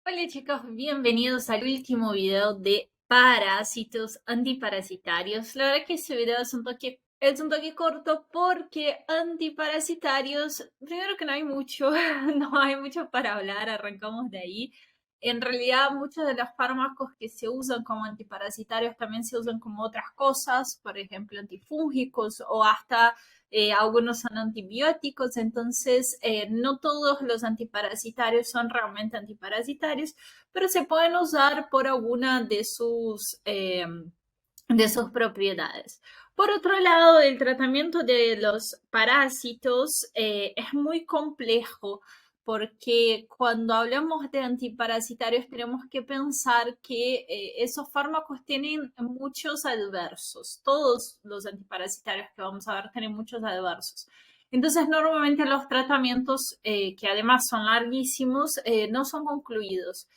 Hola chicos, bienvenidos al último video de parásitos antiparasitarios. La verdad que este video es un toque corto porque antiparasitarios, primero que no hay mucho, no hay mucho para hablar, arrancamos de ahí. En realidad muchos de los fármacos que se usan como antiparasitarios también se usan como otras cosas, por ejemplo antifúngicos o hasta algunos son antibióticos, entonces no todos los antiparasitarios son realmente antiparasitarios, pero se pueden usar por alguna de sus propiedades. Por otro lado, el tratamiento de los parásitos es muy complejo porque cuando hablamos de antiparasitarios tenemos que pensar que esos fármacos tienen muchos adversos. Todos los antiparasitarios que vamos a ver tienen muchos adversos. Entonces, normalmente los tratamientos, que además son larguísimos, no son concluidos.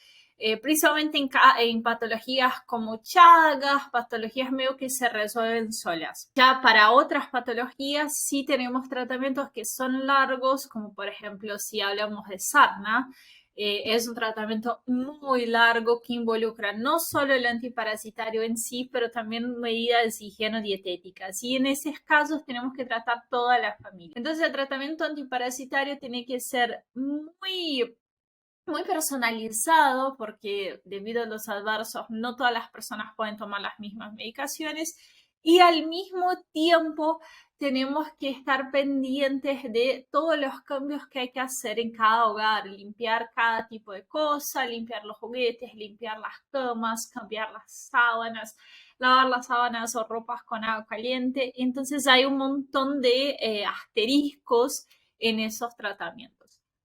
Precisamente en patologías como Chagas, patologías medio que se resuelven solas. Ya para otras patologías sí tenemos tratamientos que son largos, como por ejemplo si hablamos de sarna, es un tratamiento muy largo que involucra no solo el antiparasitario en sí, pero también medidas higienodietéticas. Y en esos casos tenemos que tratar toda la familia. Entonces el tratamiento antiparasitario tiene que ser muy personalizado porque debido a los adversos no todas las personas pueden tomar las mismas medicaciones y al mismo tiempo tenemos que estar pendientes de todos los cambios que hay que hacer en cada hogar, limpiar cada tipo de cosa, limpiar los juguetes, limpiar las camas, cambiar las sábanas, lavar las sábanas o ropas con agua caliente. Entonces hay un montón de asteriscos en esos tratamientos.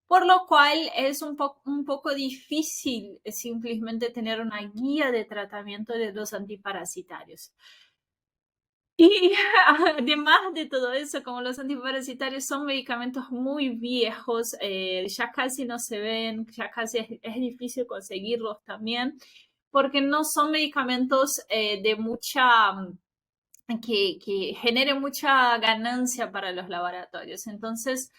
Por lo cual es un poco difícil simplemente tener una guía de tratamiento de los antiparasitarios. Y además de todo eso, como los antiparasitarios son medicamentos muy viejos, ya casi no se ven, ya casi es difícil conseguirlos también, porque no son medicamentos de que genere mucha ganancia para los laboratorios. Entonces,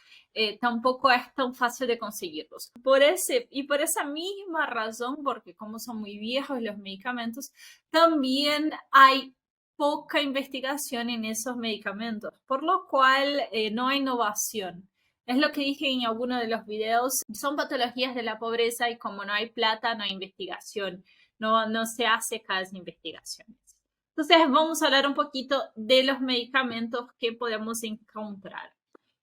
tampoco es tan fácil de conseguirlos. Por esa misma razón, porque como son muy viejos los medicamentos, también hay poca investigación en esos medicamentos, por lo cual no hay innovación. Es lo que dije en alguno de los videos, son patologías de la pobreza y como no hay plata, no hay investigación, no se hace casi investigación. Entonces vamos a hablar un poquito de los medicamentos que podemos encontrar.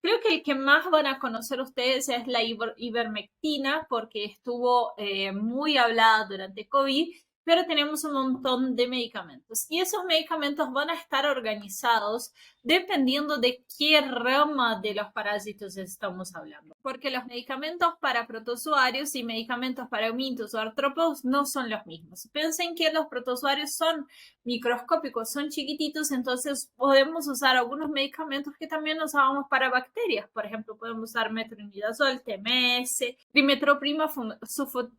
Creo que el que más van a conocer ustedes es la ivermectina porque estuvo muy hablada durante COVID, pero tenemos un montón de medicamentos y esos medicamentos van a estar organizados dependiendo de qué rama de los parásitos estamos hablando. Porque los medicamentos para protozoarios y medicamentos para eumintos o artrópodos no son los mismos. Piensen que los protozoarios son microscópicos, son chiquititos, entonces podemos usar algunos medicamentos que también usábamos para bacterias. Por ejemplo, podemos usar metronidazol, TMS, trimetroprima,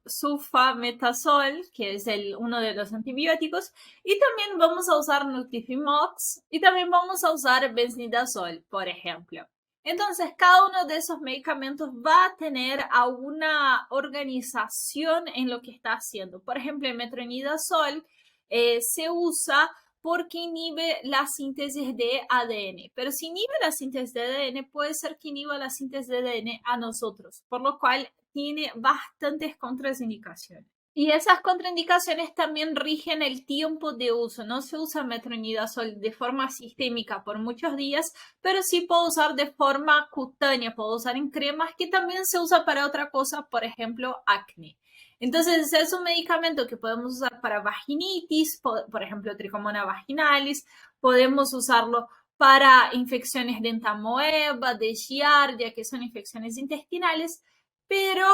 sulfametazol, que es uno de los antibióticos, y también vamos a usar Nutifimox y también vamos a usar benznidazol, por ejemplo. Entonces, cada uno de esos medicamentos va a tener alguna organización en lo que está haciendo. Por ejemplo, el metronidazol se usa porque inhibe la síntesis de ADN. Pero si inhibe la síntesis de ADN, puede ser que inhiba la síntesis de ADN a nosotros, por lo cual tiene bastantes contraindicaciones. Y esas contraindicaciones también rigen el tiempo de uso. No se usa metronidazol de forma sistémica por muchos días, pero sí puedo usar de forma cutánea, puedo usar en cremas que también se usa para otra cosa, por ejemplo, acné. Entonces, es un medicamento que podemos usar para vaginitis, por ejemplo, tricomona vaginalis, podemos usarlo para infecciones de entamoeba, de giardia, que son infecciones intestinales, pero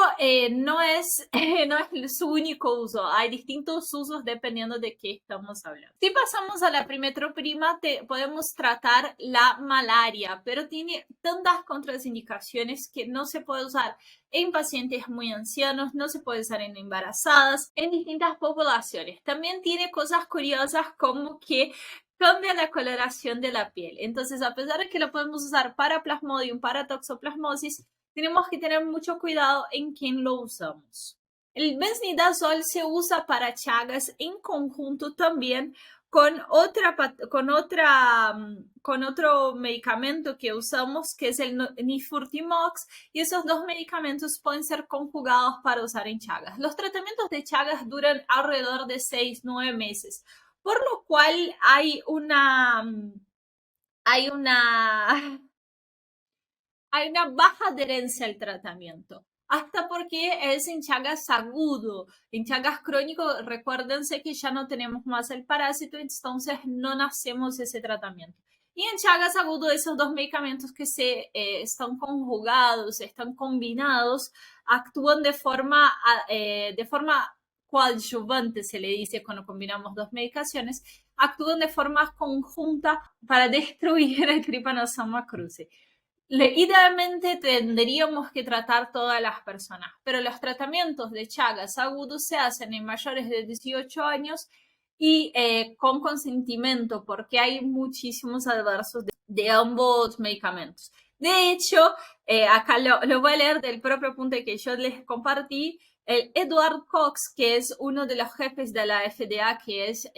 no es su único uso. Hay distintos usos dependiendo de qué estamos hablando. Si pasamos a la primetroprima, podemos tratar la malaria, pero tiene tantas contraindicaciones que no se puede usar en pacientes muy ancianos, no se puede usar en embarazadas, en distintas poblaciones. También tiene cosas curiosas como que cambia la coloración de la piel. Entonces, a pesar de que lo podemos usar para plasmodium, para toxoplasmosis, tenemos que tener mucho cuidado en quién lo usamos. El benznidazol se usa para Chagas en conjunto también con otro medicamento que usamos, que es el Nifurtimox, y esos dos medicamentos pueden ser conjugados para usar en Chagas. Los tratamientos de Chagas duran alrededor de 6-9 meses, por lo cual hay una hay una baja adherencia al tratamiento. Hasta porque es en Chagas agudo. En Chagas crónico, recuérdense que ya no tenemos más el parásito, entonces no hacemos ese tratamiento. Y en Chagas agudo, esos dos medicamentos que están conjugados, están combinados, actúan de forma coadyuvante, se le dice cuando combinamos dos medicaciones, actúan de forma conjunta para destruir el Trypanosoma cruzi. Idealmente tendríamos que tratar todas las personas, pero los tratamientos de Chagas agudos se hacen en mayores de 18 años y con consentimiento, porque hay muchísimos adversos de ambos medicamentos. De hecho, acá lo voy a leer del propio apunte que yo les compartí. El Edward Cox, que es uno de los jefes de la FDA, que es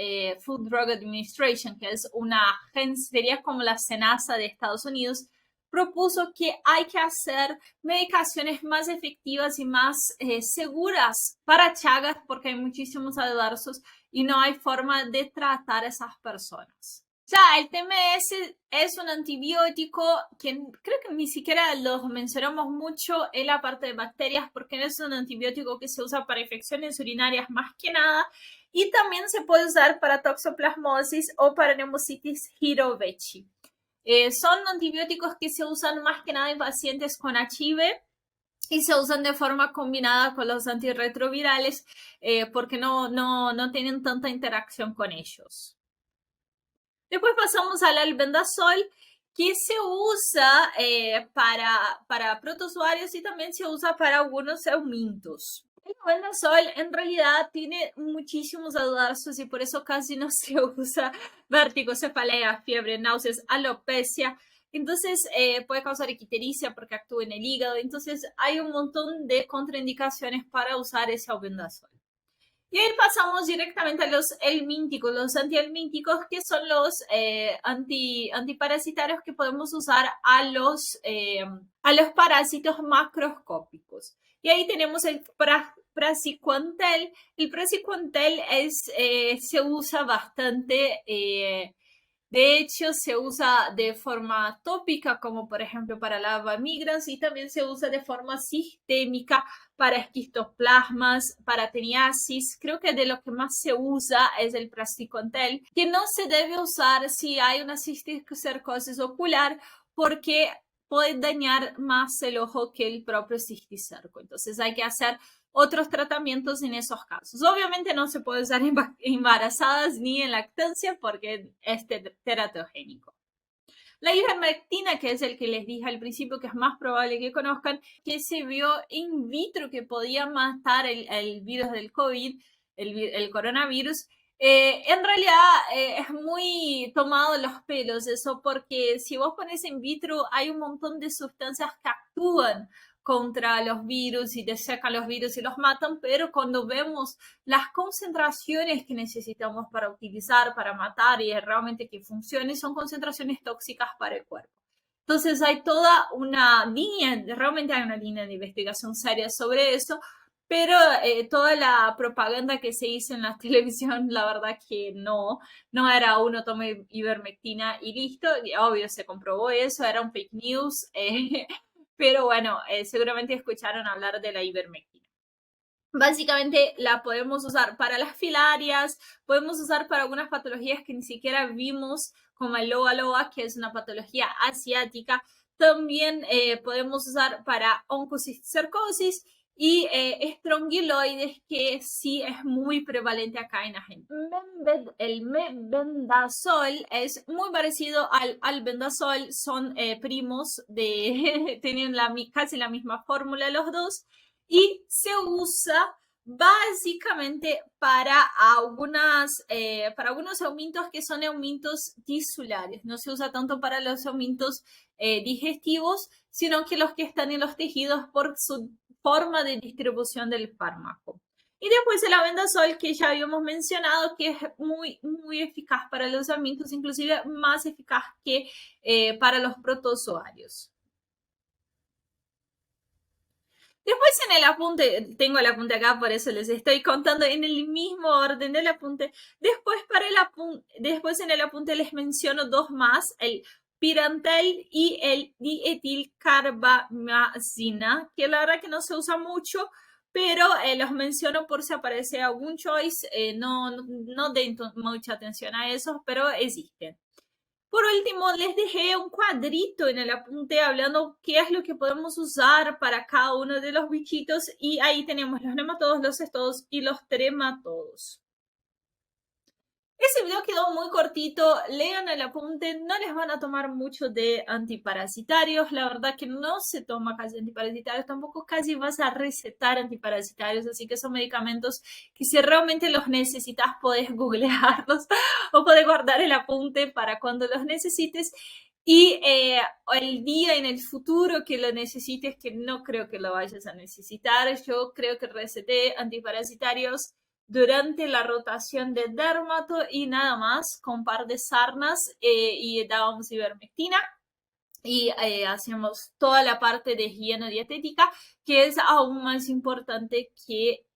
Food Drug Administration, que es una agencia, sería como la SENASA de Estados Unidos, propuso que hay que hacer medicaciones más efectivas y más seguras para Chagas porque hay muchísimos adversos y no hay forma de tratar a esas personas. Ya, el TMS es un antibiótico que creo que ni siquiera lo mencionamos mucho en la parte de bacterias porque es un antibiótico que se usa para infecciones urinarias más que nada y también se puede usar para toxoplasmosis o para neumocitis hirovechi. Son antibióticos que se usan más que nada en pacientes con HIV y se usan de forma combinada con los antirretrovirales porque no tienen tanta interacción con ellos. Después pasamos al albendazol, que se usa para protozoarios y también se usa para algunos eumintos. El albendazol en realidad tiene muchísimos adversos y por eso casi no se usa. Vértigo, cefalea, fiebre, náuseas, alopecia. Entonces puede causar ictericia porque actúa en el hígado. Entonces hay un montón de contraindicaciones para usar ese albendazol. Y ahí pasamos directamente a los helmínticos, los antihelmínticos, que son los antiparasitarios que podemos usar a los parásitos macroscópicos. Y ahí tenemos el praziquantel. El praziquantel se usa bastante. De hecho, se usa de forma tópica, como por ejemplo para la migrans, y también se usa de forma sistémica para esquistoplasmas, para teniasis. Creo que de lo que más se usa es el praziquantel, que no se debe usar si hay una cisticercosis ocular, porque puede dañar más el ojo que el propio cisticerco. Entonces hay que hacer otros tratamientos en esos casos. Obviamente no se puede usar embarazadas ni en lactancia porque es teratogénico. La ivermectina, que es el que les dije al principio, que es más probable que conozcan, que se vio in vitro que podía matar el virus del COVID, el coronavirus. En realidad es muy tomado los pelos eso, porque si vos pones in vitro hay un montón de sustancias que actúan contra los virus y te sacan los virus y los matan, pero cuando vemos las concentraciones que necesitamos para utilizar, para matar y realmente que funcione, son concentraciones tóxicas para el cuerpo. Entonces hay toda una línea, realmente hay una línea de investigación seria sobre eso, pero toda la propaganda que se hizo en la televisión, la verdad que no era uno tome ivermectina y listo, y obvio se comprobó eso, era un fake news, pero bueno, seguramente escucharon hablar de la ivermectina. Básicamente la podemos usar para las filarias, podemos usar para algunas patologías que ni siquiera vimos, como el loa loa, que es una patología asiática. También podemos usar para oncocercosis y estrongiloides, que sí es muy prevalente acá en Argentina. El mebendazol es muy parecido al albendazol, son primos, tienen casi la misma fórmula los dos, y se usa básicamente para algunos aumentos que son aumentos tisulares. No se usa tanto para los aumentos digestivos, sino que los que están en los tejidos por su forma de distribución del fármaco. Y después el Albendazol, que ya habíamos mencionado, que es muy, muy eficaz para los amigos, inclusive más eficaz que para los protozoarios. Después en el apunte, tengo el apunte acá, por eso les estoy contando en el mismo orden del apunte. Después, después en el apunte les menciono dos más, el pirantel y el dietilcarbamazina, que la verdad que no se usa mucho, pero los menciono por si aparece algún choice. No den mucha atención a esos, pero existen. Por último, les dejé un cuadrito en el apunte hablando qué es lo que podemos usar para cada uno de los bichitos y ahí tenemos los nematodos, los cestodos y los trematodos. Ese video quedó muy cortito, lean el apunte, no les van a tomar mucho de antiparasitarios, la verdad que no se toma casi antiparasitarios, tampoco casi vas a recetar antiparasitarios, así que son medicamentos que si realmente los necesitas podés googlearlos o podés guardar el apunte para cuando los necesites. Y el día en el futuro que lo necesites, que no creo que lo vayas a necesitar, yo creo que receté antiparasitarios durante la rotación de dermato y nada más, con par de sarnas y dábamos ivermectina y hacíamos toda la parte de higiene dietética, que es aún más importante que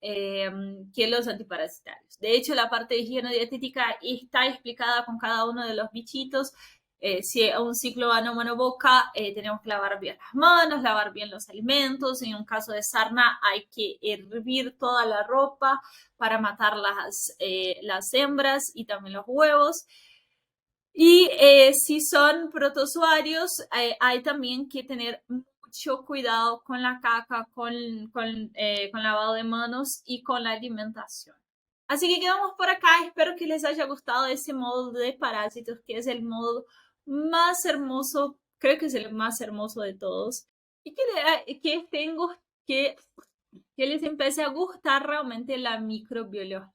los antiparasitarios. De hecho, la parte de higiene dietética está explicada con cada uno de los bichitos. Si un ciclo ano-mano-boca, tenemos que lavar bien las manos, lavar bien los alimentos. En un caso de sarna hay que hervir toda la ropa para matar las hembras y también los huevos. Y si son protozoarios, hay también que tener mucho cuidado con la caca, con lavado de manos y con la alimentación. Así que quedamos por acá. Espero que les haya gustado ese módulo de parásitos, que es el módulo más hermoso, creo que es el más hermoso de todos. Y que tengo que les empiece a gustar realmente la microbiología.